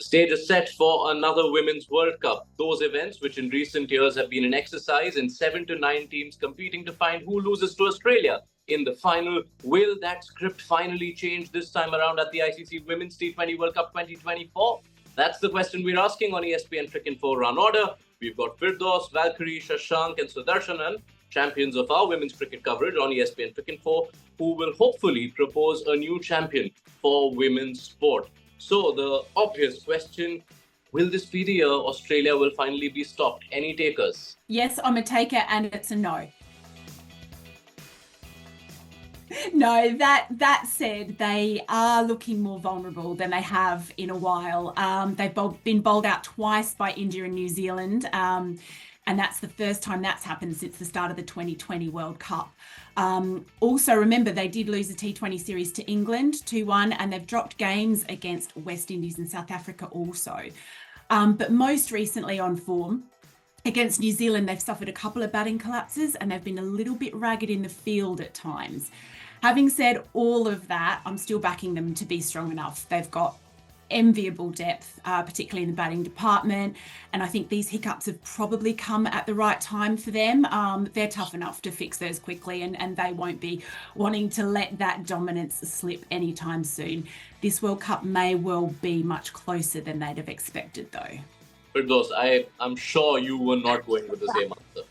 Stage is set for another Women's World Cup. Those events, which in recent years have been an exercise in 7 to 9 teams competing to find who loses to Australia in the final. Will that script finally change this time around at the ICC Women's T20 World Cup 2024? That's the question we're asking on ESPN Cricinfo Runorder. We've got Firdaus, Valkyrie, Shashank, and Sudarshanan, champions of our women's cricket coverage on ESPN Cricinfo, who will hopefully propose a new champion for women's sport. So the obvious question, will this be the year Australia will finally be stopped? Any takers? Yes, I'm a taker, and it's a no. No, that said, they are looking more vulnerable than they have in a while. They've been bowled out twice by India and New Zealand. And that's the first time that's happened since the start of the 2020 World Cup. Also, remember, they did lose the T20 series to England 2-1, and they've dropped games against West Indies and South Africa also. But most recently on form, against New Zealand, they've suffered a couple of batting collapses and they've been a little bit ragged in the field at times. Having said all of that, I'm still backing them to be strong enough. They've got enviable depth, particularly in the batting department. And I think these hiccups have probably come at the right time for them. They're tough enough to fix those quickly, and they won't be wanting to let that dominance slip anytime soon. This World Cup may well be much closer than they'd have expected, though. Firdaus, I'm sure you were not going with the same answer.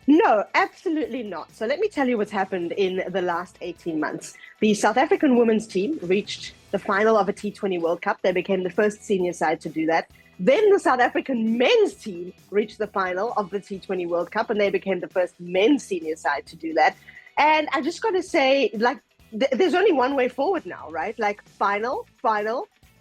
No, absolutely not. So let me tell you what's happened in the last 18 months. The South African women's team reached the final of a T20 World Cup. They became the first senior side to do that. Then the South African men's team reached the final of the T20 World Cup, and they became the first men's senior side to do that. And I just got to say, there's only one way forward now, right? Final.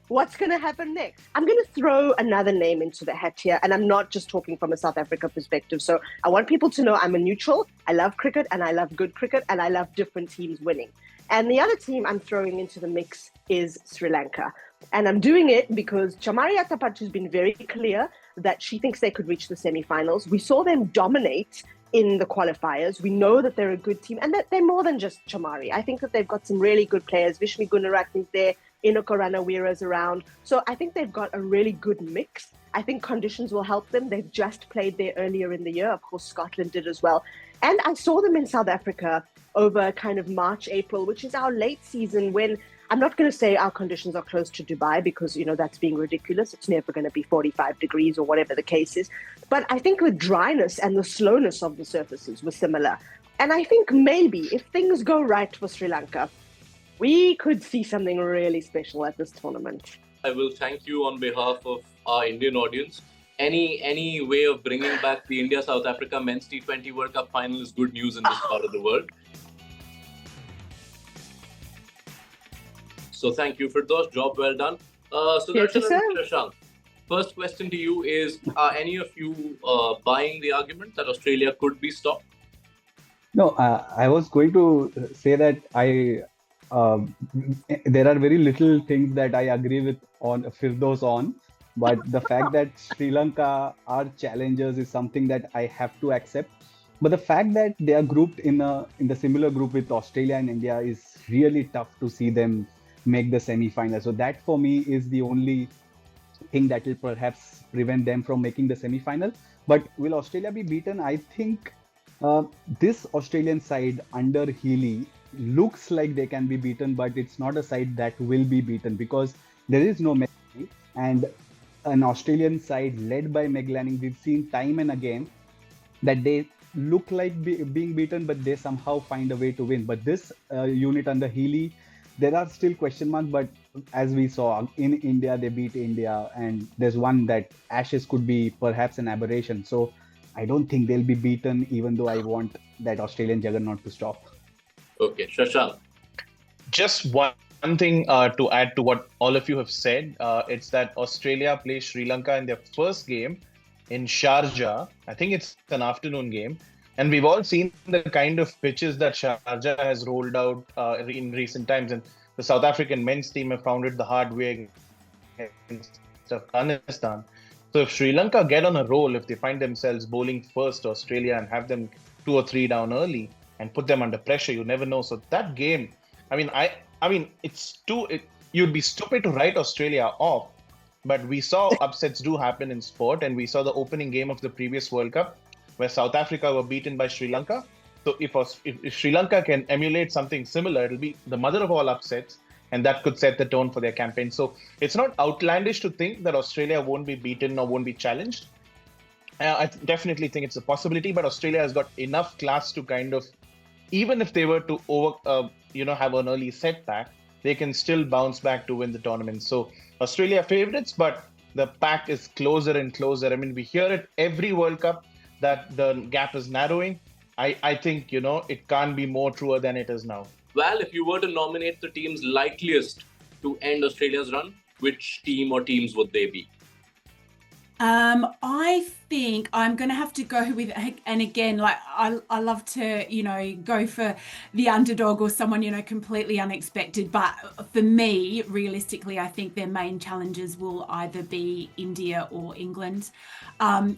What's going to happen next? I'm going to throw another name into the hat here, and I'm not just talking from a South Africa perspective. So I want people to know I'm a neutral. I love cricket, and I love good cricket, and I love different teams winning. And the other team I'm throwing into the mix is Sri Lanka. And I'm doing it because Chamari Attapachu has been very clear that she thinks they could reach the semi-finals. We saw them dominate in the qualifiers. We know that they're a good team, and that they're more than just Chamari. I think that they've got some really good players. Vishmi Gunaratne's there. Inoko Ranawira's around. So I think they've got a really good mix. I think conditions will help them. They've just played there earlier in the year. Of course, Scotland did as well. And I saw them in South Africa over kind of March, April, which is our late season, when I'm not going to say our conditions are close to Dubai because, that's being ridiculous. It's never going to be 45 degrees or whatever the case is. But I think the dryness and the slowness of the surfaces were similar. And I think maybe if things go right for Sri Lanka, we could see something really special at this tournament. I will thank you on behalf of our Indian audience. Any way of bringing back the India-South Africa men's T20 World Cup final is good news in this part of the world. So thank you, Firdaus. Job well done. Sudarshan and Shashank, first question to you is, are any of you buying the argument that Australia could be stopped? No, I was going to say that there are very little things that I agree with on Firdaus on, but the fact that Sri Lanka are challengers is something that I have to accept. But the fact that they are grouped in the similar group with Australia and India is really tough to see them make the semi-final. So that for me is the only thing that will perhaps prevent them from making the semi-final. But will Australia be beaten? I think this Australian side under Healy looks like they can be beaten, but it's not a side that will be beaten because there is no Messi, and an Australian side led by Meg Lanning, we've seen time and again that they look like being beaten, but they somehow find a way to win. But this unit under Healy, there are still question marks, but as we saw in India, they beat India, and there's one that Ashes could be perhaps an aberration. So I don't think they'll be beaten, even though I want that Australian juggernaut to stop. Okay, Shashank. Just one thing to add to what all of you have said. It's that Australia plays Sri Lanka in their first game in Sharjah. I think it's an afternoon game. And we've all seen the kind of pitches that Sharjah has rolled out in recent times. And the South African men's team have found it the hard way against Afghanistan. So if Sri Lanka get on a roll, if they find themselves bowling first to Australia and have them 2 or 3 down early and put them under pressure, you never know. So that game, you'd be stupid to write Australia off. but we saw upsets do happen in sport, and we saw the opening game of the previous World Cup where South Africa were beaten by Sri Lanka. So if Sri Lanka can emulate something similar, it'll be the mother of all upsets, and that could set the tone for their campaign. So it's not outlandish to think that Australia won't be beaten or won't be challenged. I definitely think it's a possibility, but Australia has got enough class to kind of, even if they were to have an early setback, they can still bounce back to win the tournament. So Australia favorites, but the pack is closer and closer. I mean, we hear it every World Cup that the gap is narrowing. I think, it can't be more truer than it is now. Well, if you were to nominate the teams likeliest to end Australia's run, which team or teams would they be? I think I'm going to have to go with, and again, like I love to, go for the underdog or someone, completely unexpected. But for me, realistically, I think their main challenges will either be India or England.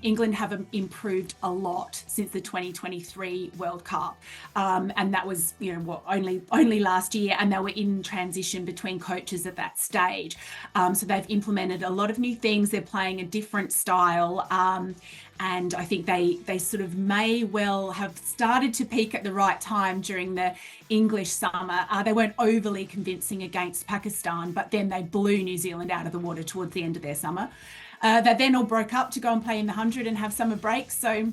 England have improved a lot since the 2023 World Cup. And that was, only last year, and they were in transition between coaches at that stage. So they've implemented a lot of new things. They're playing a different style. And I think they sort of may well have started to peak at the right time during the English summer. They weren't overly convincing against Pakistan, but then they blew New Zealand out of the water towards the end of their summer. They then all broke up to go and play in the 100 and have summer breaks. So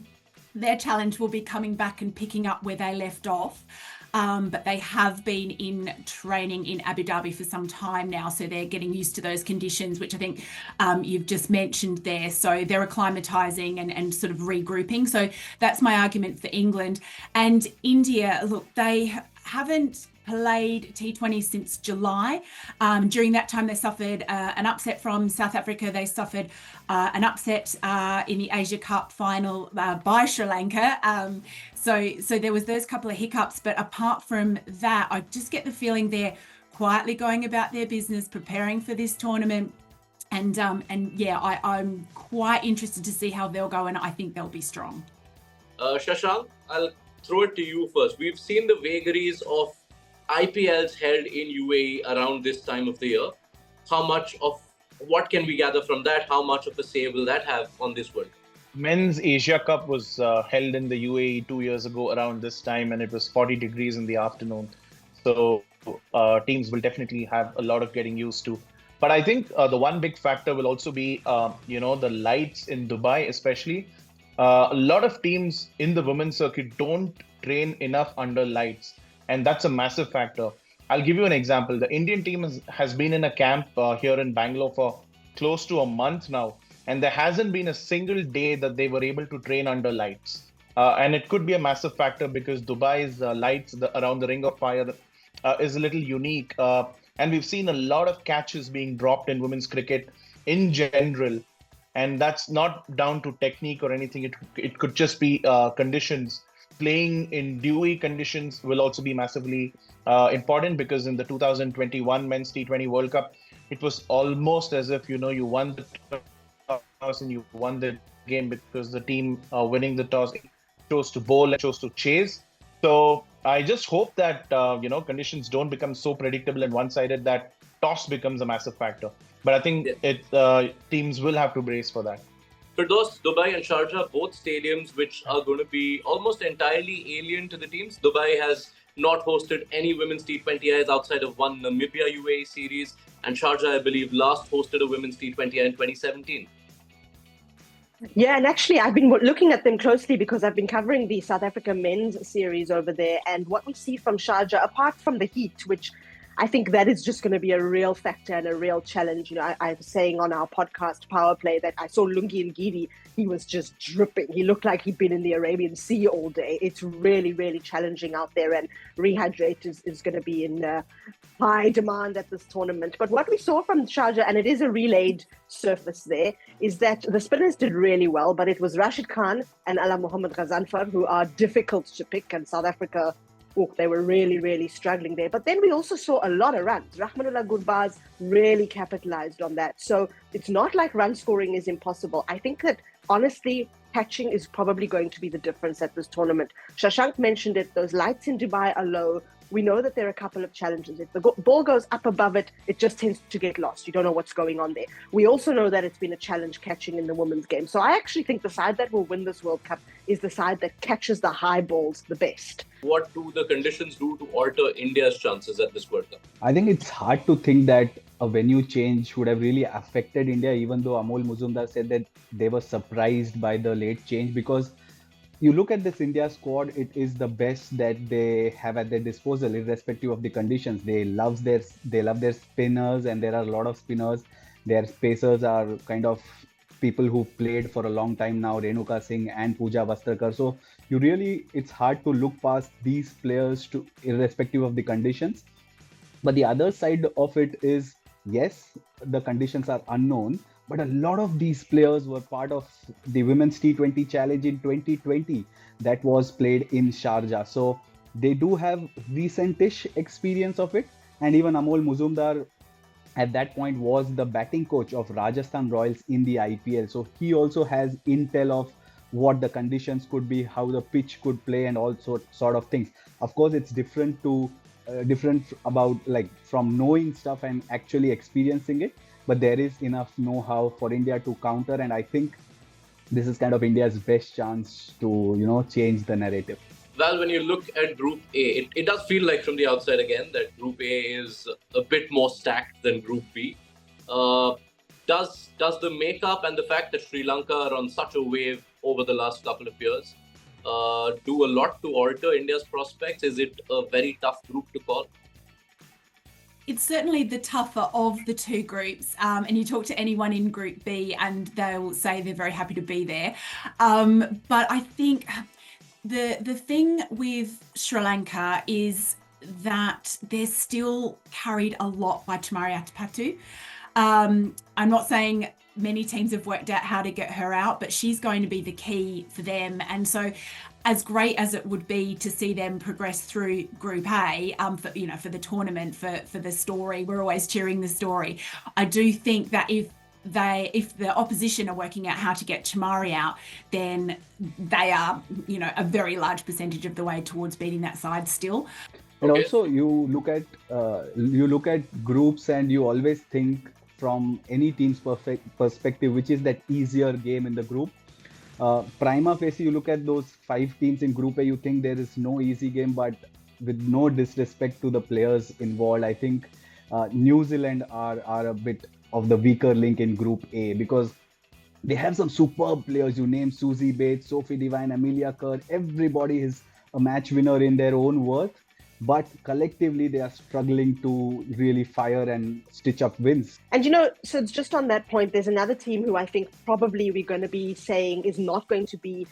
their challenge will be coming back and picking up where they left off. But they have been in training in Abu Dhabi for some time now, so they're getting used to those conditions, which I think you've just mentioned there. So they're acclimatising and sort of regrouping. So that's my argument for England. And India, look, they haven't played T20 since July. During that time, they suffered an upset from South Africa. They suffered an upset in the Asia Cup final by Sri Lanka. So there was those couple of hiccups. But apart from that, I just get the feeling they're quietly going about their business, preparing for this tournament. And I'm quite interested to see how they'll go, and I think they'll be strong. Shashank, I'll throw it to you first. We've seen the vagaries of IPLs held in UAE around this time of the year. What can we gather from that? How much of a say will that have on this World Cup? Men's Asia Cup was held in the UAE 2 years ago around this time, and it was 40 degrees in the afternoon. So teams will definitely have a lot of getting used to. But I think the one big factor will also be, the lights in Dubai, especially. A lot of teams in the women's circuit don't train enough under lights. And that's a massive factor. I'll give you an example. The Indian team has been in a camp here in Bangalore for close to a month now. And there hasn't been a single day that they were able to train under lights. And it could be a massive factor because Dubai's lights around the Ring of Fire is a little unique. And we've seen a lot of catches being dropped in women's cricket in general. And that's not down to technique or anything. It could just be conditions. Playing in dewy conditions will also be massively important because in the 2021 Men's T20 World Cup, it was almost as if, you won the toss and you won the game because the team winning the toss chose to bowl and chose to chase. So I just hope that, conditions don't become so predictable and one-sided that toss becomes a massive factor. But I think teams will have to brace for that. Firdaus, Dubai and Sharjah, both stadiums which are going to be almost entirely alien to the teams. Dubai has not hosted any women's T20Is outside of one Namibia UAE series, and Sharjah, I believe, last hosted a women's T20I in 2017. Yeah, and actually I've been looking at them closely because I've been covering the South Africa men's series over there, and what we see from Sharjah, apart from the heat, which I think that is just going to be a real factor and a real challenge. I was saying on our podcast Power Play that I saw Lungi Ngidi. He was just dripping. He looked like he'd been in the Arabian Sea all day. It's really, really challenging out there, and rehydrate is going to be in high demand at this tournament. But what we saw from Sharjah, and it is a relayed surface there, is that the spinners did really well, but it was Rashid Khan and Ala Mohammad Ghazanfar who are difficult to pick, and South Africa, they were really, really struggling there. But then we also saw a lot of runs. Rahmanullah Gurbaz really capitalized on that. So it's not like run scoring is impossible. I think that, honestly, catching is probably going to be the difference at this tournament. Shashank mentioned it. Those lights in Dubai are low. we know that there are a couple of challenges. If the ball goes up above it, it just tends to get lost. You don't know what's going on there. We also know that it's been a challenge catching in the women's game. So I actually think the side that will win this World Cup is the side that catches the high balls the best. What do the conditions do to alter India's chances at this World Cup? I think it's hard to think that a venue change would have really affected India, even though Amol Muzumdar said that they were surprised by the late change, because you look at this India squad, it is the best that they have at their disposal, irrespective of the conditions. They love their spinners, and there are a lot of spinners. Their spacers are kind of people who played for a long time now, Renuka Singh and Pooja Vastrakar. So it's hard to look past these players to irrespective of the conditions. But the other side of it is, yes, the conditions are unknown, but a lot of these players were part of the Women's T20 Challenge in 2020 that was played in Sharjah. So they do have recentish experience of it. And even Amol Muzumdar at that point was the batting coach of Rajasthan Royals in the IPL. So he also has intel of what the conditions could be, how the pitch could play, and all sort of things. Of course, it's different about like from knowing stuff and actually experiencing it. But there is enough know-how for India to counter, and I think this is kind of India's best chance to, change the narrative. Well, when you look at Group A, it does feel like from the outside again that Group A is a bit more stacked than Group B. Does the makeup and the fact that Sri Lanka are on such a wave over the last couple of years do a lot to alter India's prospects? Is it a very tough group to call? It's certainly the tougher of the two groups, and you talk to anyone in Group B and they'll say they're very happy to be there. But I think the thing with Sri Lanka is that they're still carried a lot by Tamari Atapattu. I'm not saying many teams have worked out how to get her out, but she's going to be the key for them. And so as great as it would be to see them progress through Group A, for the tournament, for the story, we're always cheering the story. I do think that if the opposition are working out how to get Tamari out, then they are, a very large percentage of the way towards beating that side still. And also, you look at groups, and you always think from any team's perspective, which is that easier game in the group. Prima facie, you look at those 5 teams in Group A, you think there is no easy game, but with no disrespect to the players involved, I think New Zealand are a bit of the weaker link in Group A, because they have some superb players. You name Susie Bates, Sophie Devine, Amelia Kerr, everybody is a match winner in their own worth, but collectively they are struggling to really fire and stitch up wins. And so just on that point, there's another team who I think probably we're going to be saying is not going to be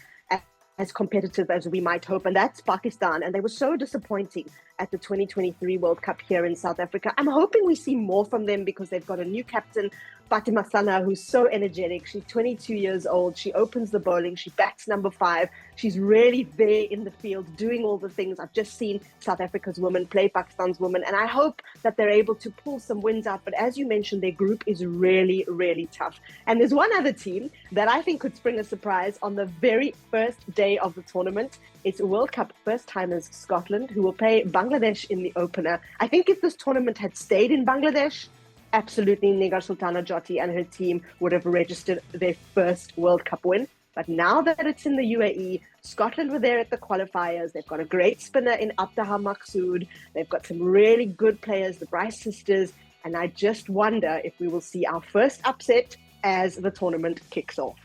as competitive as we might hope, and that's Pakistan. And they were so disappointing at the 2023 World Cup here in South Africa. I'm hoping we see more from them because they've got a new captain, Fatima Sana, who's so energetic. She's 22 years old. She opens the bowling. She bats number 5. She's really there in the field doing all the things. I've just seen South Africa's women play Pakistan's women, and I hope that they're able to pull some wins out. But as you mentioned, their group is really, really tough. And there's one other team that I think could spring a surprise on the very first day of the tournament. It's World Cup first-timers Scotland, who will play Bangladesh in the opener. I think if this tournament had stayed in Bangladesh, absolutely Nigar Sultana Jyoti and her team would have registered their first World Cup win. But now that it's in the UAE, Scotland were there at the qualifiers. They've got a great spinner in Abtaha Maqsood. They've got some really good players, the Bryce sisters. And I just wonder if we will see our first upset as the tournament kicks off.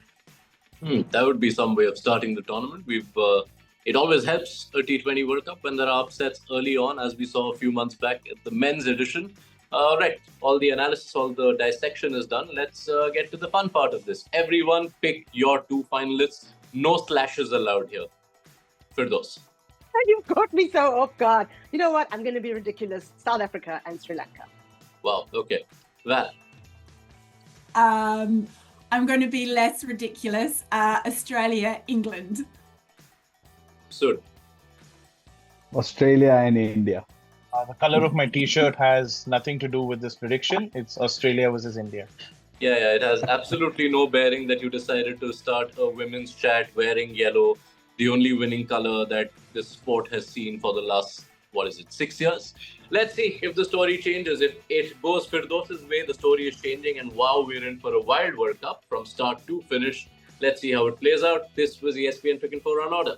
That would be some way of starting the tournament. It always helps a T20 World Cup when there are upsets early on, as we saw a few months back at the men's edition. Right, all the analysis, all the dissection is done. Let's get to the fun part of this. Everyone pick your 2 finalists. No slashes allowed here. Firdaus. You've got me so off guard. You know what? I'm going to be ridiculous. South Africa and Sri Lanka. Wow, okay. Val. I'm going to be less ridiculous. Australia, England. Sud. Australia and India. The color of my t-shirt has nothing to do with this prediction. It's Australia versus India. Yeah, it has absolutely no bearing that you decided to start a women's chat wearing yellow, the only winning color that this sport has seen for the last what is it, 6 years? Let's see if the story changes. If it goes Firdos's way, the story is changing, and wow, we're in for a wild World Cup from start to finish. Let's see how it plays out. This was ESPN Cricinfo Runorder.